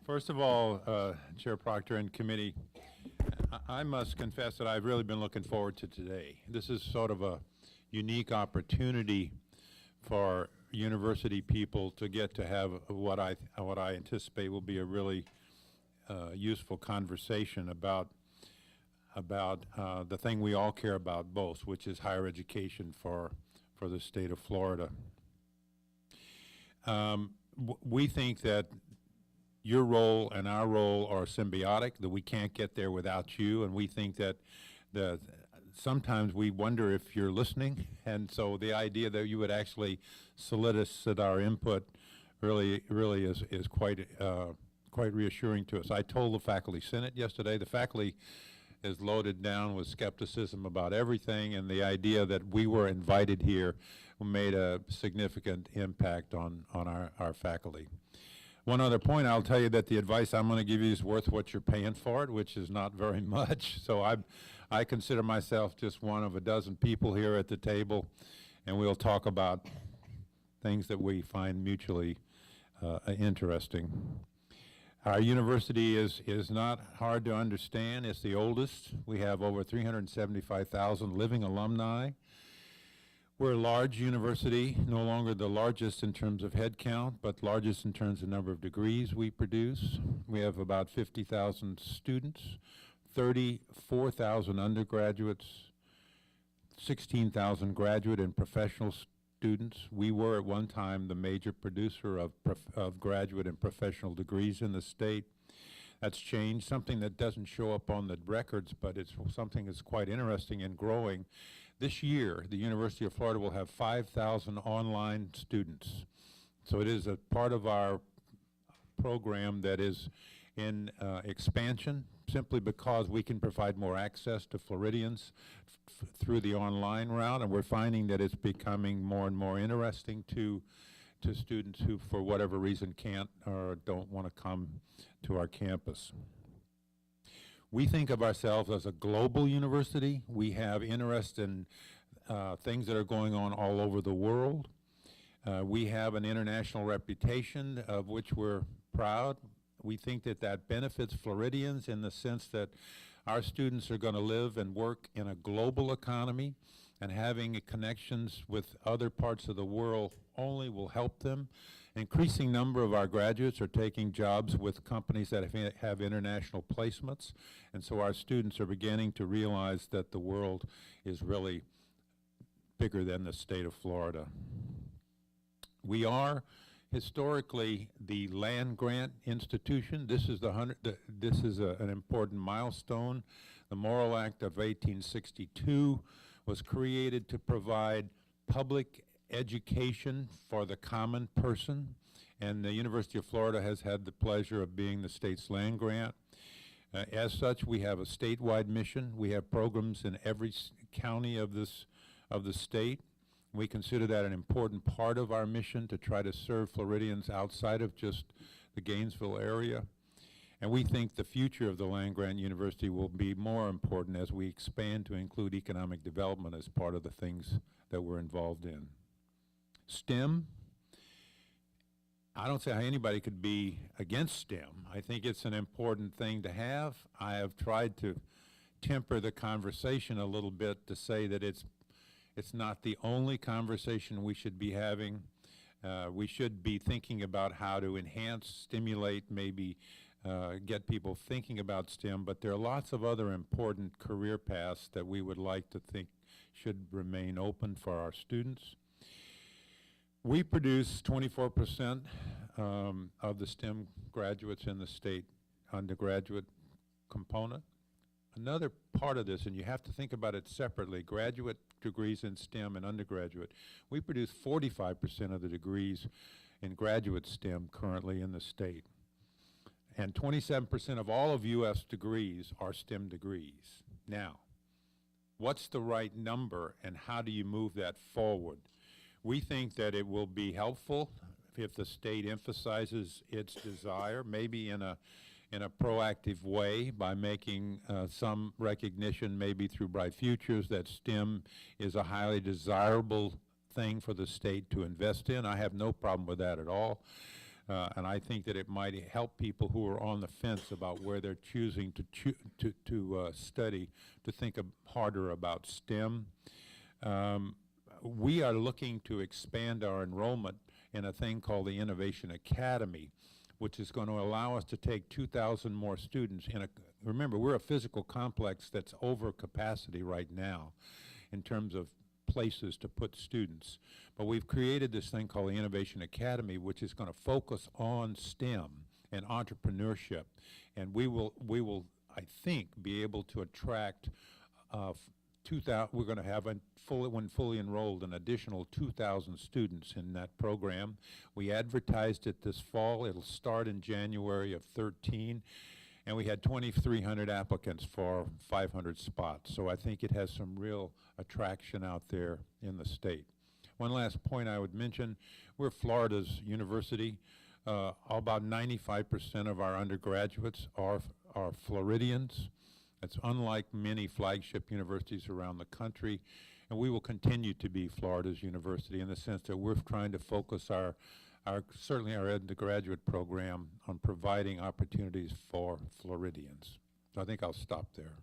First of all, Chair Proctor and committee, I must confess that I've really been looking forward to today. This is sort of a unique opportunity for university people to get to have what I anticipate will be a really useful conversation about the thing we all care about most, which is higher education for the state of Florida. We think that your role and our role are symbiotic, that we can't get there without you, and we think that sometimes we wonder if you're listening, and so the idea that you would actually solicit our input really is quite reassuring to us. I told the Faculty Senate yesterday, the faculty is loaded down with skepticism about everything, and the idea that we were invited here made a significant impact on our faculty. One other point, I'll tell you that the advice I'm going to give you is worth what you're paying for it, which is not very much. So I consider myself just one of a dozen people here at the table, and we'll talk about things that we find mutually interesting. Our university is not hard to understand. It's the oldest. We have over 375,000 living alumni. We're a large university, no longer the largest in terms of head count, but largest in terms of number of degrees we produce. We have about 50,000 students, 34,000 undergraduates, 16,000 graduate and professional students. We were at one time the major producer of graduate and professional degrees in the state. That's changed, something that doesn't show up on the records, but it's something that's quite interesting and growing. This year, the University of Florida will have 5,000 online students. So it is a part of our program that is in expansion, simply because we can provide more access to Floridians through the online route, and we're finding that it's becoming more and more interesting to students who, for whatever reason, can't or don't want to come to our campus. We think of ourselves as a global university. We have interest in things that are going on all over the world. We have an international reputation of which we're proud. We think that that benefits Floridians in the sense that our students are going to live and work in a global economy, and having connections with other parts of the world only will help them. An increasing number of our graduates are taking jobs with companies that have international placements, and so our students are beginning to realize that the world is really bigger than the state of Florida. We are historically the land grant institution. This is an important milestone. The Morrill Act of 1862 was created to provide public education for the common person, and the University of Florida has had the pleasure of being the state's land grant. As such, we have a statewide mission. We have programs in every county of the state. We consider that an important part of our mission to try to serve Floridians outside of just the Gainesville area. And we think the future of the land-grant university will be more important as we expand to include economic development as part of the things that we're involved in. STEM, I don't see how anybody could be against STEM. I think it's an important thing to have. I have tried to temper the conversation a little bit to say that it's not the only conversation we should be having. We should be thinking about how to enhance, stimulate, maybe get people thinking about STEM, but there are lots of other important career paths that we would like to think should remain open for our students. We produce 24% of the STEM graduates in the state undergraduate component. Another part of this, and you have to think about it separately, graduate degrees in STEM and undergraduate. We produce 45% of the degrees in graduate STEM currently in the state. And 27% of all of U.S. degrees are STEM degrees. Now, what's the right number and how do you move that forward? We think that it will be helpful if the state emphasizes its desire, maybe in a proactive way by making some recognition, maybe through Bright Futures, that STEM is a highly desirable thing for the state to invest in. I have no problem with that at all. And I think that it might help people who are on the fence about where they're choosing to study to think harder about STEM. We are looking to expand our enrollment in a thing called the Innovation Academy, which is going to allow us to take 2,000 more students in a, remember, we're a physical complex that's over capacity right now in terms of places to put students. But we've created this thing called the Innovation Academy, which is going to focus on STEM and entrepreneurship. And we will, I think, be able to attract 2,000, we're going to have, when fully enrolled, an additional 2,000 students in that program. We advertised it this fall. It'll start in January of 13. And we had 2,300 applicants for 500 spots. So I think it has some real attraction out there in the state. One last point I would mention, we're Florida's university. About 95% of our undergraduates are Floridians. It's unlike many flagship universities around the country. And we will continue to be Florida's university in the sense that we're trying to focus certainly our undergraduate program on providing opportunities for Floridians. So I think I'll stop there.